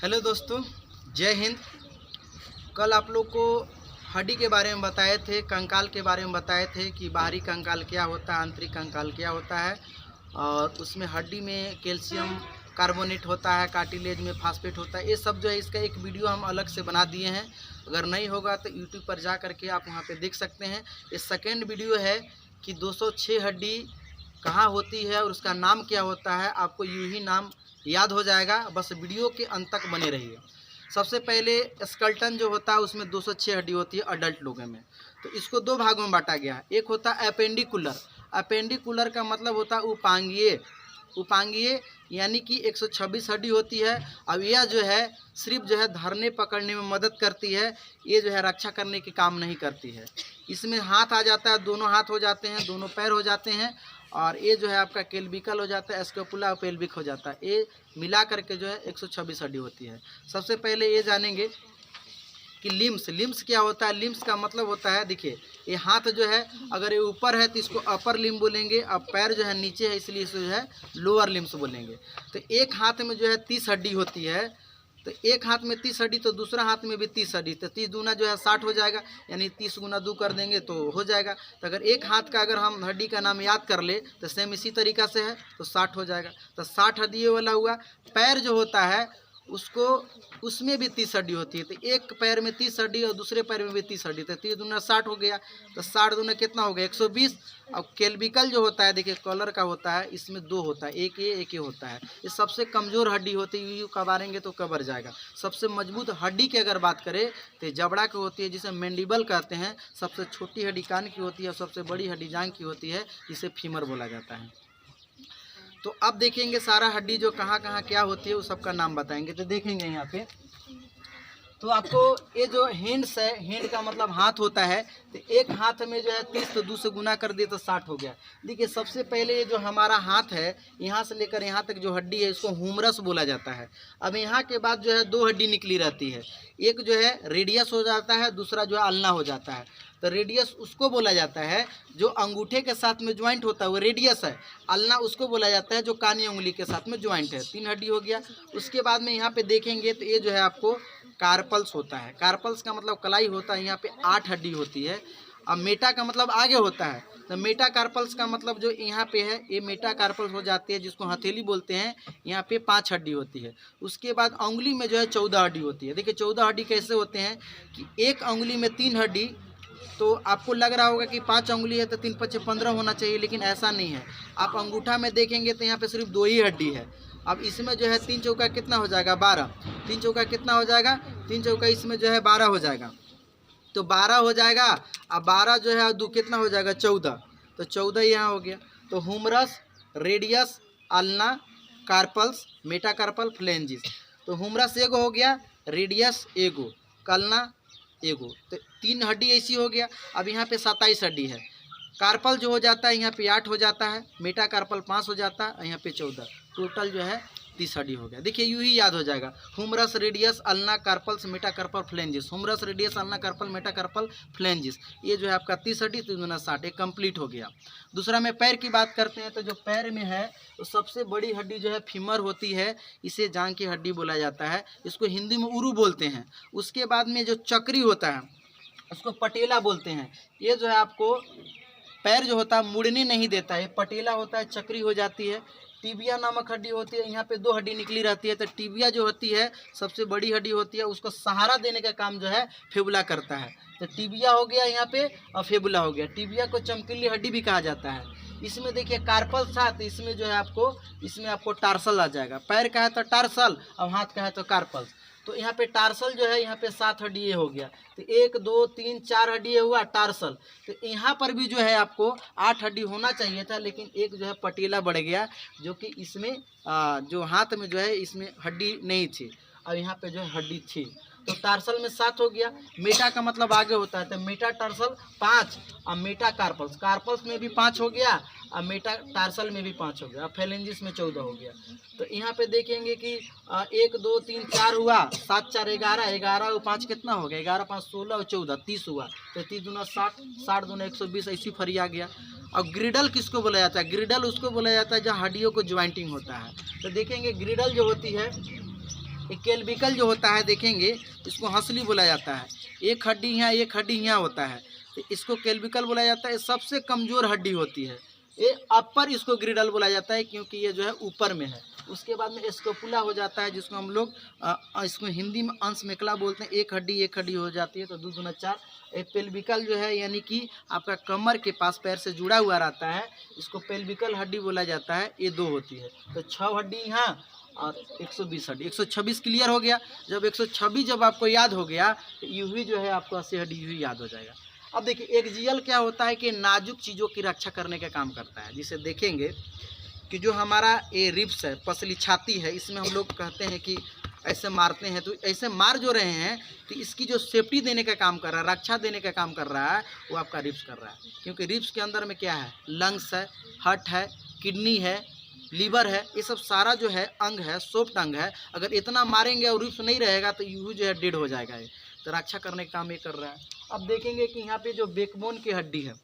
Hello दोस्तों, जय हिंद। कल आप लोग को हड्डी के बारे में बताए थे, कंकाल के बारे में बताए थे कि बाहरी कंकाल क्या होता है, आंतरिक कंकाल क्या होता है। और उसमें हड्डी में कैल्शियम कार्बोनेट होता है, कार्टिलेज में फास्फेट होता है। ये सब जो है इसका एक वीडियो हम अलग से बना दिए हैं। अगर नहीं होगा तो यूट्यूब पर जा करके आप वहाँ पे देख सकते हैं। ये सेकेंड वीडियो है कि 206 हड्डी कहाँ होती है और उसका नाम क्या होता है। आपको यूं ही नाम याद हो जाएगा, बस वीडियो के अंत तक बने रहिए। सबसे पहले स्केलेटन जो होता है उसमें 206 हड्डी होती है अडल्ट लोगों में। तो इसको दो भागों में बांटा गया है। एक होता है अपेंडिकुलर। अपेंडिकुलर का मतलब होता है उपांगीय। उपांगीय यानी कि 126 हड्डी होती है। अब यह जो है सिर्फ जो है धरने पकड़ने में मदद करती है, ये जो है रक्षा करने के काम नहीं करती है। इसमें हाथ आ जाता है, दोनों हाथ हो जाते हैं, दोनों पैर हो जाते हैं, और ये जो है आपका केल्विकल हो जाता है, स्कैपुला और पेल्विक हो जाता है। ये मिला करके जो है 126 हड्डी होती है। सबसे पहले ये जानेंगे कि लिम्स। लिम्स क्या होता है? लिम्स का मतलब होता है, देखिए ये हाथ जो है अगर ये ऊपर है तो इसको अपर लिम्ब बोलेंगे, अब पैर जो है नीचे है इसलिए इसको जो है लोअर लिम्स बोलेंगे। तो एक हाथ में जो है 30 हड्डी होती है, तो एक हाथ में 30 हड्डी तो दूसरा हाथ में भी 30 हड्डी, तो 30 दूना जो है 60 हो जाएगा, यानी 30 गुना 2 कर देंगे तो हो जाएगा। तो अगर एक हाथ का अगर हम हड्डी का नाम याद कर ले तो सेम इसी तरीक़ा से है, तो 60 हो जाएगा। तो 60 हड्डी वाला हुआ। पैर जो होता है उसको उसमें भी 30 हड्डी होती है, तो एक पैर में 30 हड्डी और दूसरे पैर में भी 30 हड्डी, तो 30 दूना 60 हो गया। तो 60 दूना कितना हो गया? 120। अब केल्विकल जो होता है, देखिए कॉलर का होता है, इसमें 2 होता है, एक ये होता है। ये सबसे कमज़ोर हड्डी होती है, यूँ कबारेंगे तो कबर जाएगा। सबसे मजबूत हड्डी की अगर बात करें तो जबड़ा की होती है, जिसे मैंडिबल कहते हैं। सबसे छोटी हड्डी कान की होती है और सबसे बड़ी हड्डी जांघ की होती है, जिसे फीमर बोला जाता है। तो अब देखेंगे सारा हड्डी जो कहाँ कहाँ क्या होती है, उस सब का नाम बताएंगे। तो देखेंगे यहाँ पे तो आपको ये जो हैंड्स है, हैंड का मतलब हाथ होता है, तो एक हाथ में जो है 30 तो 2 से गुना कर दिए तो 60 हो गया। देखिए सबसे पहले ये जो हमारा हाथ है, यहाँ से लेकर यहाँ तक जो हड्डी है इसको हुमरस बोला जाता है। अब यहाँ के बाद जो है 2 हड्डी निकली रहती है, एक जो है रेडियस हो जाता है, दूसरा जो है अल्ना हो जाता है। तो रेडियस उसको बोला जाता है जो अंगूठे के साथ में ज्वाइंट होता है, वो रेडियस है। अल्ना उसको बोला जाता है जो कानी उंगली के साथ में ज्वाइंट है। 3 हड्डी हो गया। उसके बाद में यहाँ पे देखेंगे तो ये जो है आपको कार्पल्स होता है। कार्पल्स का मतलब कलाई होता है, यहाँ पे 8 हड्डी होती है। अब मेटा का मतलब आगे होता है, तो मेटा कार्पल्स का मतलब जो यहाँ पे है ये मेटा कार्पल्स हो जाती है, जिसको हथेली बोलते हैं। यहाँ पे 5 हड्डी होती है। उसके बाद उंगली में जो है 14 हड्डी होती है। देखिए 14 हड्डी कैसे होते हैं कि एक उंगली में 3 हड्डी, तो आपको लग रहा होगा कि 5 उंगली है तो 3 5 15 होना चाहिए, लेकिन ऐसा नहीं है। आप अंगूठा में देखेंगे तो यहाँ पे सिर्फ 2 ही हड्डी है। अब इसमें जो है 3 चौका कितना हो जाएगा? 12। 3 चौका कितना हो जाएगा? 3 चौका इसमें जो है 12 हो जाएगा, तो 12 हो जाएगा। अब 12 जो है 2 कितना हो जाएगा? 14। तो 14 यहाँ हो गया। तो humerus, radius, ulna, carpals, metacarpal, phalanges. तो हुमरस एगो हो गया, रेडियस एगो, कल्ना एगो, तो 3 हड्डी ऐसी हो गया। अब यहाँ पे 27 हड्डी है। कार्पल जो हो जाता है यहाँ पे 8 हो जाता है, मेटा कार्पल 5 हो जाता है, यहाँ पे 14, टोटल जो है 30 हड्डी हो गया। देखिए यूँ ही याद हो जाएगा, humerus, radius, ulna, carpals, metacarpal, phalanges. Humerus, radius, ulna, carpal, metacarpal, phalanges. ये जो है आपका 30 हड्डी, 3 दूना 60, एक कंप्लीट हो गया। दूसरा में पैर की बात करते हैं, तो जो पैर में है तो सबसे बड़ी हड्डी जो है फीमर होती है, इसे जांघ की हड्डी बोला जाता है। इसको हिंदी में उरु बोलते हैं। उसके बाद में जो चक्री होता है उसको पटेला बोलते हैं। ये जो है आपको पैर जो होता है मुड़ने नहीं देता है, पटेला होता है, चक्री हो जाती है। टिबिया नामक हड्डी होती है, यहाँ पे 2 हड्डी निकली रहती है। तो टिबिया जो होती है सबसे बड़ी हड्डी होती है, उसको सहारा देने का काम जो है फेबुला करता है। तो टिबिया हो गया यहाँ पे और फेबुला हो गया। टिबिया को चमकीली हड्डी भी कहा जाता है। इसमें देखिए कार्पल साथ, इसमें जो है आपको टार्सल आ जाएगा। पैर का है तो टार्सल और हाथ का है तो कार्पल्स। तो यहाँ पे टार्सल जो है यहाँ पे 7 हड्डी ये हो गया। तो 1 2 3 4 हड्डी हुआ टार्सल। तो यहाँ पर भी जो है आपको 8 हड्डी होना चाहिए था, लेकिन एक जो है पटेला बढ़ गया, जो कि इसमें जो हाथ में जो है इसमें हड्डी नहीं थी, और यहाँ पे जो है हड्डी थी। तो टार्सल में 7 हो गया। मेटा का मतलब आगे होता है, तो मेटा टार्सल 5 और मेटा कार्पल्स, कार्पल्स में भी 5 हो गया और मेटा टार्सल में भी 5 हो गया। फेलेंजिस में 14 हो गया। तो यहाँ पे देखेंगे कि 1 2 3 4 हुआ, 7 4 11, 11 और 5 कितना हो गया? 11 5 16 और 14 30 हुआ। तो 30 दूना 60, 60 दूना 120, ऐसी फरिया गया। और ग्रिडल किसको बोला जाता है? ग्रिडल उसको बोला जाता है जहाँ हड्डियों को ज्वाइंटिंग होता है। तो देखेंगे ग्रिडल जो होती है एक केल्विकल जो होता है देखेंगे, इसको हंसली बोला जाता है। एक हड्डी यहाँ होता है, तो इसको केल्विकल बोला जाता है। सबसे कमज़ोर हड्डी होती है ये। अपर इसको ग्रिडल बोला जाता है क्योंकि ये जो है ऊपर में है। उसके बाद में स्कोपुला हो जाता है, जिसको हम लोग इसको हिंदी में अंश मेखला बोलते हैं। एक हड्डी हो जाती है तो 2 दूना 4। एक पेल्विकल जो है यानी कि आपका कमर के पास पैर से जुड़ा हुआ रहता है, इसको पेल्विकल हड्डी बोला जाता है। ये 2 होती है, तो 6 हड्डी यहाँ और 120 हड्डी। 126 क्लियर हो गया। जब 126 जब आपको याद हो गया तो यूं ही जो है आपको 80 हड्डी यूं ही याद हो जाएगा। अब देखिए एक्सियल क्या होता है कि नाजुक चीज़ों की रक्षा करने का काम करता है। जिसे देखेंगे कि जो हमारा ये रिब्स है, पसली छाती है, इसमें हम लोग कहते हैं कि ऐसे मारते हैं, तो ऐसे मार जो रहे हैं तो इसकी जो सेफ्टी देने का काम कर रहा है, रक्षा देने का काम कर रहा है, वो आपका रिब्स कर रहा है। क्योंकि रिब्स के अंदर में क्या है, लंग्स है, हार्ट है, किडनी है, लीवर है, ये सब सारा जो है अंग है, सॉफ्ट अंग है। अगर इतना मारेंगे और रिब्स नहीं रहेगा तो यूं जो है डेड हो जाएगा ये। तो रक्षा करने का काम ये कर रहा है। अब देखेंगे कि यहाँ पे जो बैकबोन की हड्डी है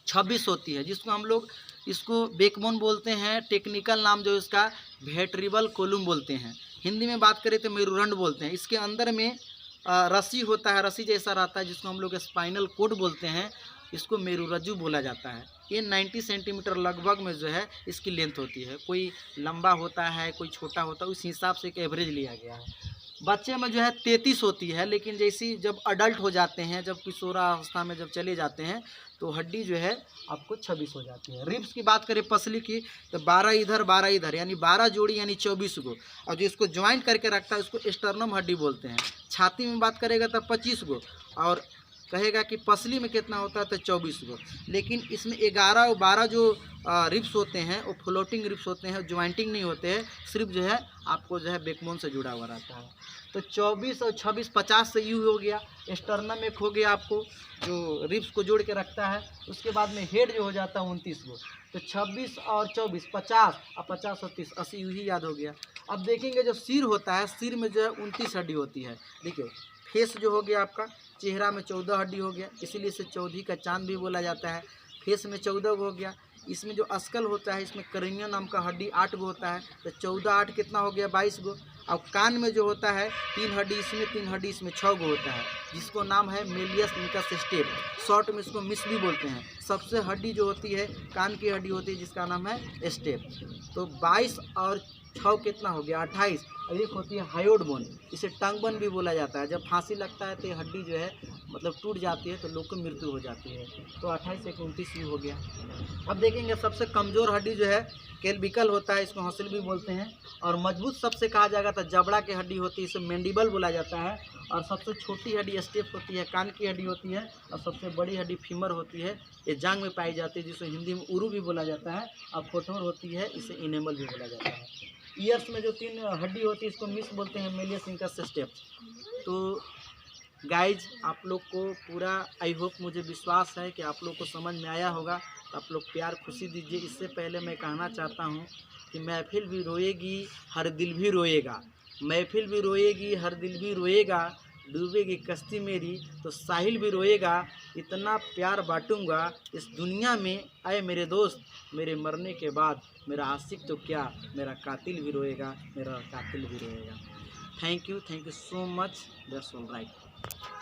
26 होती है, जिसको हम लोग इसको बैकबोन बोलते हैं। टेक्निकल नाम जो इसका वर्टेब्रल कॉलम बोलते हैं। हिंदी में बात करें तो मेरुदंड बोलते हैं। इसके अंदर में रस्सी होता है, रस्सी जैसा रहता है, जिसको हम लोग स्पाइनल कोड बोलते हैं। इसको मेरुरज्जु बोला जाता है। ये 90 सेंटीमीटर लगभग में जो है इसकी लेंथ होती है। कोई लंबा होता है, कोई छोटा होता है, उस हिसाब से एक एवरेज लिया गया है। बच्चे में जो है 33 होती है, लेकिन जैसी जब अडल्ट हो जाते हैं, जब किशोरावस्था में जब चले जाते हैं, तो हड्डी जो है आपको 26 हो जाती है। रिब्स की बात करें पसली की, तो 12 इधर यानी 12 जोड़ी यानी 24 गो। और जो इसको ज्वाइंट करके रखता है उसको स्टर्नम हड्डी बोलते हैं। छाती में बात करेगा तो 25 गो, और कहेगा कि पसली में कितना होता है तो 24 गो। लेकिन इसमें 11 और 12 जो रिब्स होते हैं वो फ्लोटिंग रिब्स होते हैं, ज्वाइंटिंग नहीं होते हैं। सिर्फ जो है आपको जो है बैकबोन से जुड़ा हुआ रहता है। तो 24 और 26 50 से यू हो गया। स्टर्नम एक हो गया आपको जो रिब्स को जोड़ के रखता है। उसके बाद में हेड जो हो जाता है 29 गो। तो 26 और 24 50 और 50 और 30 80 यूँ ही याद हो गया। अब देखेंगे जो सिर होता है, सिर में जो है 29 हड्डी होती है। देखिए फेस जो हो गया आपका, चेहरा में 14 हड्डी हो गया, इसीलिए इसे चौधी का चांद भी बोला जाता है। फेस में 14 गो हो गया। इसमें जो अस्कल होता है, इसमें करेनिया नाम का हड्डी 8 गो होता है। तो 14 8 कितना हो गया 22 गो। और कान में जो होता है 3 हड्डी इसमें, 3 हड्डी इसमें, 6 गो होता है, जिसको नाम है मेलियस मिकस स्टेप। शॉर्ट में इसको मिस भी बोलते हैं। सबसे हड्डी जो होती है कान की हड्डी होती है, जिसका नाम है स्टेप। तो 22 और 6 कितना हो गया 28। और एक होती है हायोड बोन, इसे टंग बोन भी बोला जाता है। जब फांसी लगता है तो ये हड्डी जो है मतलब टूट जाती है, तो लोग को मृत्यु हो जाती है। तो 28 से 29 ही हो गया। अब देखेंगे सबसे कमज़ोर हड्डी जो है केल्विकल होता है, इसको हंसल भी बोलते हैं। और मजबूत सबसे कहा जाएगा तो जबड़ा की हड्डी होती है, इसे मैंडिबल बोला जाता है। और सबसे छोटी हड्डी स्टेप होती है, कान की हड्डी होती है। और सबसे बड़ी हड्डी फीमर होती है, ये जांग में पाई जाती है, जिसे हिंदी में उरु भी बोला जाता है। और कोठोर होती है, इसे इनेमल भी बोला जाता है। ईयर्स में जो 3 हड्डी होती है इसको मिस बोलते हैं, मेलियस मिकस स्टेप। तो गाइज आप लोग को पूरा आई होप, मुझे विश्वास है कि आप लोग को समझ में आया होगा। तो आप लोग प्यार खुशी दीजिए। इससे पहले मैं कहना चाहता हूँ कि महफिल भी रोएगी, हर दिल भी रोएगा। महफिल भी रोएगी, हर दिल भी रोएगा। डूबेगी कश्ती मेरी तो साहिल भी रोएगा। इतना प्यार बांटूंगा इस दुनिया में, आए मेरे दोस्त, मेरे मरने के बाद मेरा आशिक तो क्या, मेरा कातिल भी रोएगा, मेरा कातिल भी रोएगा। Thank you so much. That's all right.